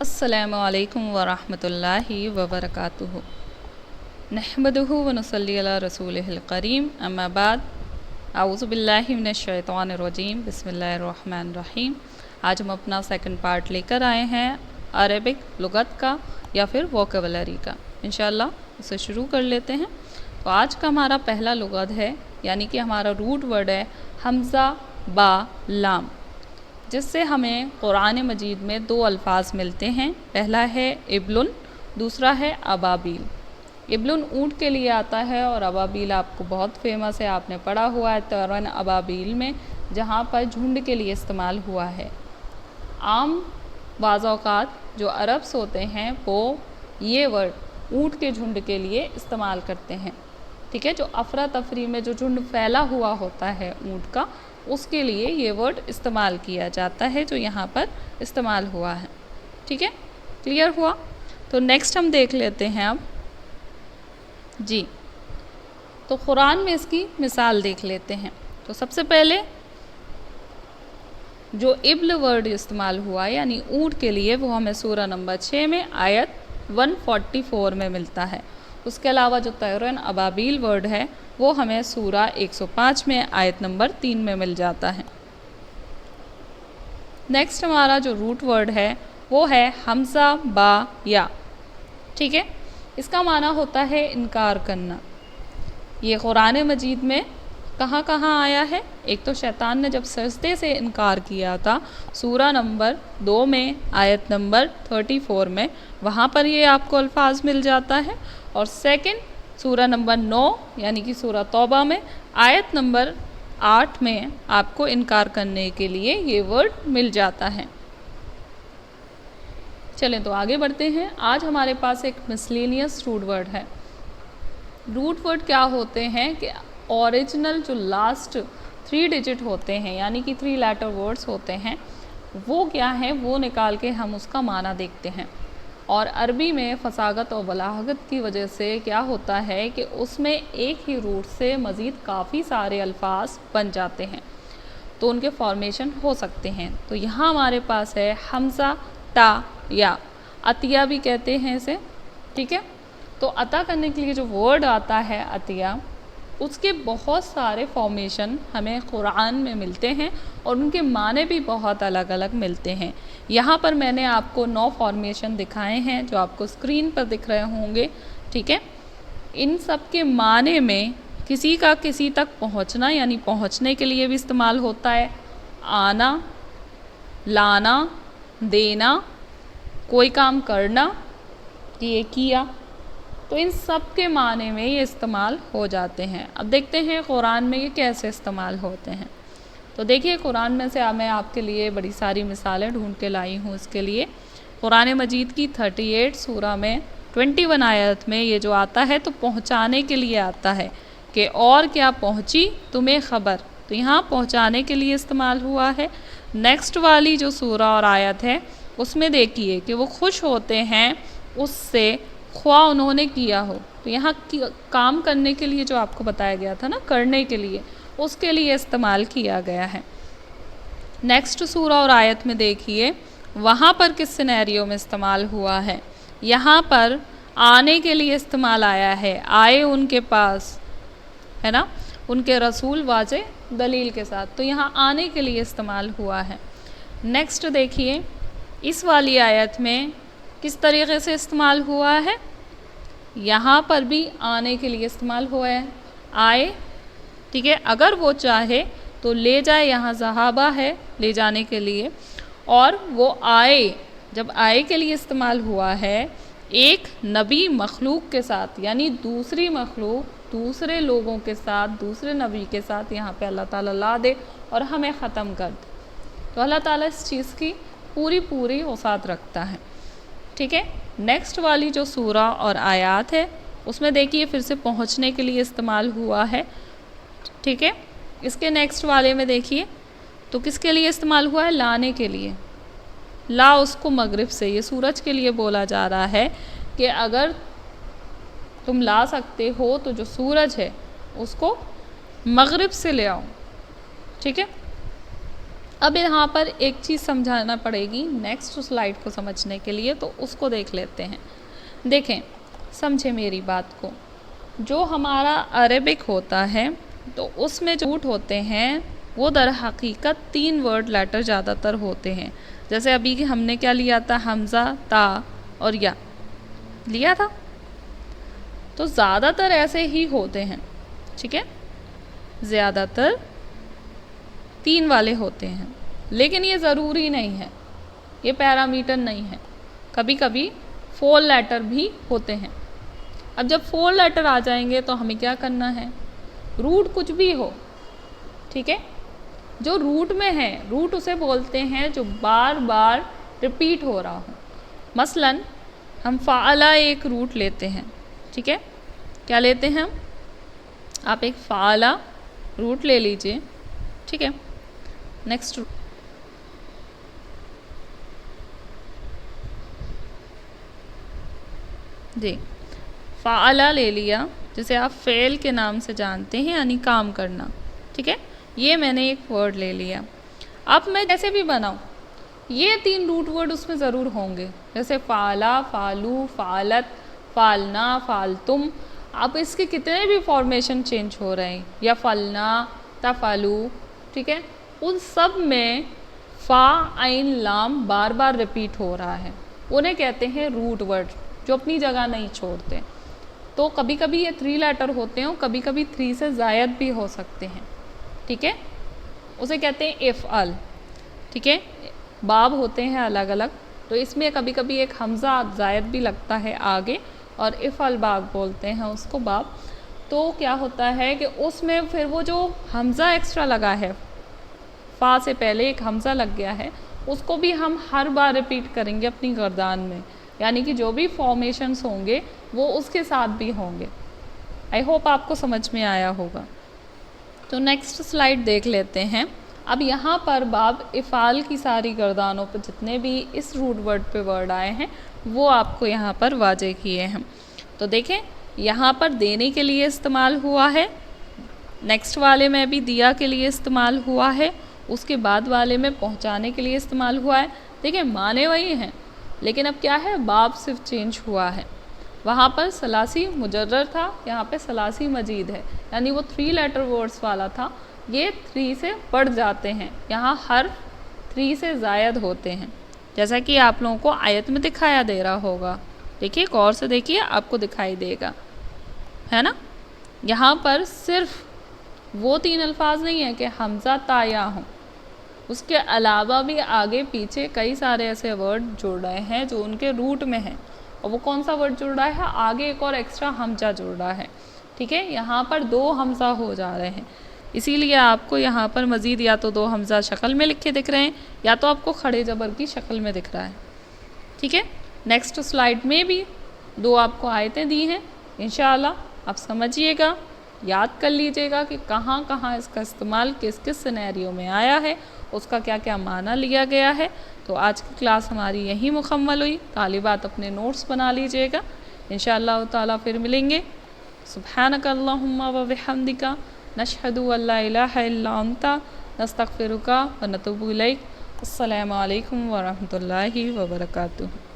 अस्सलामु अलैकुम वरहमतुल्लाहि वबरकातुहु। नहमदुहु व नुसल्ली अला रसूलिहिल करीम, अम्मा बाद। आऊज़ु बिल्लाहि मिनश शैतानिर रजीम, बिस्मिल्लाहिर रहमानिर रहीम। आज हम अपना सेकंड पार्ट लेकर आए हैं अरबिक लुगत का या फिर वोकेबलरी का। इंशाअल्लाह उसे शुरू कर लेते हैं। तो आज का हमारा पहला लुगत है, यानी कि हमारा रूट वर्ड है हमज़ा बा लाम, जिससे हमें कुरान मजीद में दो अल्फाज मिलते हैं। पहला है इब्लुन, दूसरा है अबाबील। इब्लुन ऊँट के लिए आता है और अबाबील आपको बहुत फेमस है, आपने पढ़ा हुआ है तैरन अबाबील में, जहाँ पर झुंड के लिए इस्तेमाल हुआ है। आम बाज़ औक़ात जो अरब्स होते हैं वो ये वर्ड ऊँट के झुंड के लिए इस्तेमाल करते हैं। ठीक है, जो अफरा तफरी में जो झुंड फैला हुआ होता है ऊँट का, उसके लिए ये वर्ड इस्तेमाल किया जाता है, जो यहाँ पर इस्तेमाल हुआ है। ठीक है, क्लियर हुआ। तो नेक्स्ट हम देख लेते हैं अब जी। तो कुरान में इसकी मिसाल देख लेते हैं। तो सबसे पहले जो इब्ल वर्ड इस्तेमाल हुआ है यानी ऊँट के लिए, वो हमें सूरा नंबर 6 में आयत 144 में मिलता है। उसके अलावा जो तैरन अबाबील वर्ड है वो हमें सूरा 105 में आयत नंबर 3 में मिल जाता है। नेक्स्ट हमारा जो रूट वर्ड है वो है हमज़ा बा या। ठीक है, इसका माना होता है इनकार करना। ये कुरान मजीद में कहाँ कहाँ आया है? एक तो शैतान ने जब सजदे से इनकार किया था, सूरा नंबर 2 में आयत नंबर 34 में, वहाँ पर ये आपको अल्फाज मिल जाता है। और सेकंड सूरा नंबर 9 यानी कि सूरा तौबा में आयत नंबर 8 में आपको इनकार करने के लिए ये वर्ड मिल जाता है। चलें तो आगे बढ़ते हैं। आज हमारे पास एक मिसलेनियस रूट वर्ड है। रूट वर्ड क्या होते हैं कि ओरिजिनल जो लास्ट 3 डिजिट होते हैं, यानी कि 3 लेटर वर्ड्स होते हैं, वो क्या है वो निकाल के हम उसका माना देखते हैं। और अरबी में फसागत और बलागत की वजह से क्या होता है कि उसमें एक ही रूट से मज़ीद काफ़ी सारे अल्फाज बन जाते हैं, तो उनके फॉर्मेशन हो सकते हैं। तो यहाँ हमारे पास है हमज़ा ता या, अतिया भी कहते हैं इसे। ठीक है, तो अता करने के लिए जो वर्ड आता है अतिया, उसके बहुत सारे फॉर्मेशन हमें कुरान में मिलते हैं और उनके माने भी बहुत अलग अलग मिलते हैं। यहाँ पर मैंने आपको 9 फॉर्मेशन दिखाए हैं जो आपको स्क्रीन पर दिख रहे होंगे। ठीक है, इन सब के माने में किसी का किसी तक पहुँचना यानी पहुँचने के लिए भी इस्तेमाल होता है। आना, लाना, देना, कोई काम करना, ये किया, तो इन सब के माने में ये इस्तेमाल हो जाते हैं। अब देखते हैं कुरान में ये कैसे इस्तेमाल होते हैं। तो देखिए, कुरान में से मैं आपके लिए बड़ी सारी मिसालें ढूंढ के लाई हूँ। इसके लिए कुरान मजीद की 38 सूरा में 21 आयत में ये जो आता है तो पहुँचाने के लिए आता है कि और क्या पहुँची तुम्हें ख़बर, तो यहाँ पहुँचाने के लिए इस्तेमाल हुआ है। नेक्स्ट वाली जो सूरा और आयत है उसमें देखिए कि वो खुश होते हैं उससे ख्वा उन्होंने किया हो, तो यहाँ काम करने के लिए जो आपको बताया गया था ना, करने के लिए, उसके लिए इस्तेमाल किया गया है। नेक्स्ट सूरा और आयत में देखिए वहाँ पर किस सिनेरियो में इस्तेमाल हुआ है। यहाँ पर आने के लिए इस्तेमाल आया है, आए उनके पास, है ना, उनके रसूल वाजे दलील के साथ, तो यहाँ आने के लिए इस्तेमाल हुआ है। नेक्स्ट देखिए इस वाली आयत में किस तरीके से इस्तेमाल हुआ है। यहाँ पर भी आने के लिए इस्तेमाल हुआ है, आए। ठीक है, अगर वो चाहे तो ले जाए, यहाँ ज़हाबा है ले जाने के लिए, और वो आए, जब आए के लिए इस्तेमाल हुआ है एक नबी मखलूक के साथ, यानी दूसरी मखलूक दूसरे लोगों के साथ, दूसरे नबी के साथ यहाँ पे अल्लाह ताला ला दे और हमें ख़त्म कर दे, तो अल्लाह ताला इस चीज़ की पूरी औसात रखता है। ठीक है, नेक्स्ट वाली जो सूरा और आयत है उसमें देखिए फिर से पहुंचने के लिए इस्तेमाल हुआ है। ठीक है, इसके नेक्स्ट वाले में देखिए तो किसके लिए इस्तेमाल हुआ है, लाने के लिए। ला उसको मगरिब से, ये सूरज के लिए बोला जा रहा है कि अगर तुम ला सकते हो तो जो सूरज है उसको मगरिब से ले आओ। ठीक है, अब यहाँ पर एक चीज़ समझाना पड़ेगी नेक्स्ट स्लाइड को समझने के लिए, तो उसको देख लेते हैं। देखें, समझे मेरी बात को। जो हमारा अरेबिक होता है तो उसमें जो रूट होते हैं वो दर हकीकत 3 वर्ड लेटर ज़्यादातर होते हैं। जैसे अभी हमने क्या लिया था, हमज़ा, ता और या लिया था, तो ज़्यादातर ऐसे ही होते हैं, ठीक है। ज़्यादातर 3 वाले होते हैं, लेकिन ये ज़रूरी नहीं है, ये पैरामीटर नहीं है। कभी कभी 4 लेटर भी होते हैं। अब जब 4 लेटर आ जाएंगे तो हमें क्या करना है, रूट कुछ भी हो, ठीक है, जो रूट में है, रूट उसे बोलते हैं जो बार बार रिपीट हो रहा हो। मसलन हम फ़ाला एक रूट लेते हैं, ठीक है, क्या लेते हैं हम, आप एक फ़ाला रूट ले लीजिए, ठीक है। नेक्स्ट जी, फ़ाला ले लिया, जिसे आप फ़ेल के नाम से जानते हैं, यानी काम करना, ठीक है। ये मैंने एक वर्ड ले लिया। अब मैं जैसे भी बनाऊँ, ये 3 रूट वर्ड उसमें ज़रूर होंगे, जैसे फ़ाला, फ़ालू, फ़ालत, फ़ालना, फ़ालतुम। अब इसके कितने भी फॉर्मेशन चेंज हो रहे हैं, या फ़लना, तफ़लू, ठीक है, उन सब में फ़ा, आइन, लाम बार बार रिपीट हो रहा है। उन्हें कहते हैं रूट वर्ड, जो अपनी जगह नहीं छोड़ते। तो कभी कभी ये 3 लेटर होते हैं और कभी कभी 3 से ज़ायद भी हो सकते हैं, ठीक है। उसे कहते हैं इफ़अल, ठीक है। बाब होते हैं अलग अलग, तो इसमें कभी कभी एक हमज़ा ज़ायद भी लगता है आगे, और इफ़अल बाब बोलते हैं उसको, बाब। तो क्या होता है कि उसमें फिर वो जो हमज़ा एक्स्ट्रा लगा है, फ़ा से पहले एक हमज़ा लग गया है, उसको भी हम हर बार रिपीट करेंगे अपनी गर्दान में, यानी कि जो भी फॉर्मेशंस होंगे वो उसके साथ भी होंगे। आई होप आपको समझ में आया होगा। तो नेक्स्ट स्लाइड देख लेते हैं। अब यहाँ पर बाब इफ़ाल की सारी गर्दानों पर जितने भी इस रूट वर्ड पे वर्ड आए हैं वो आपको यहाँ पर वाजे किए हैं। तो देखें, यहाँ पर देने के लिए इस्तेमाल हुआ है, नेक्स्ट वाले में भी दिया के लिए इस्तेमाल हुआ है, उसके बाद वाले में पहुँचाने के लिए इस्तेमाल हुआ है। देखिए, माने वही हैं, लेकिन अब क्या है, बाब सिर्फ चेंज हुआ है। वहाँ पर सलासी मुजर्रर था, यहाँ पे सलासी मजीद है, यानी वो 3 लेटर वर्ड्स वाला था, ये 3 से बढ़ जाते हैं, यहाँ हर 3 से ज़ायद होते हैं, जैसा कि आप लोगों को आयत में दिखाया दे रहा होगा। देखिए, गौर से देखिए, आपको दिखाई देगा, है ना। यहाँ पर सिर्फ वो 3 अल्फाज नहीं है कि हमज़ा ता या हों, उसके अलावा भी आगे पीछे कई सारे ऐसे वर्ड जुड़ रहे हैं जो उनके रूट में हैं। और वो कौन सा वर्ड जुड़ रहा है, आगे एक और एक्स्ट्रा हमजा जुड़ रहा है, ठीक है। यहाँ पर 2 हमजा हो जा रहे हैं, इसीलिए आपको यहाँ पर मज़ीद या तो 2 हमजा शक्ल में लिखे दिख रहे हैं, या तो आपको खड़े ज़बर की शक्ल में दिख रहा है, ठीक है। नेक्स्ट स्लाइड में भी 2 आपको आयतें दी हैं, इंशाअल्लाह आप समझिएगा, याद कर लीजिएगा कि कहाँ कहाँ इसका इस्तेमाल किस किस सिनेरियो में आया है, उसका क्या क्या माना लिया गया है। तो आज की क्लास हमारी यहीं मुकम्मल हुई। तालिबात अपने नोट्स बना लीजिएगा, इंशाअल्लाह ताला फिर मिलेंगे। सुब्हानक अल्लाहुम्मा व बिहम्दिका नशहदु अल्ला इलाहा इल्ला अंता नस्तगफिरुका व नतूबु इलैक। अस्सलामु अलैकुम व रहमतुल्लाहि व बरकातुहू।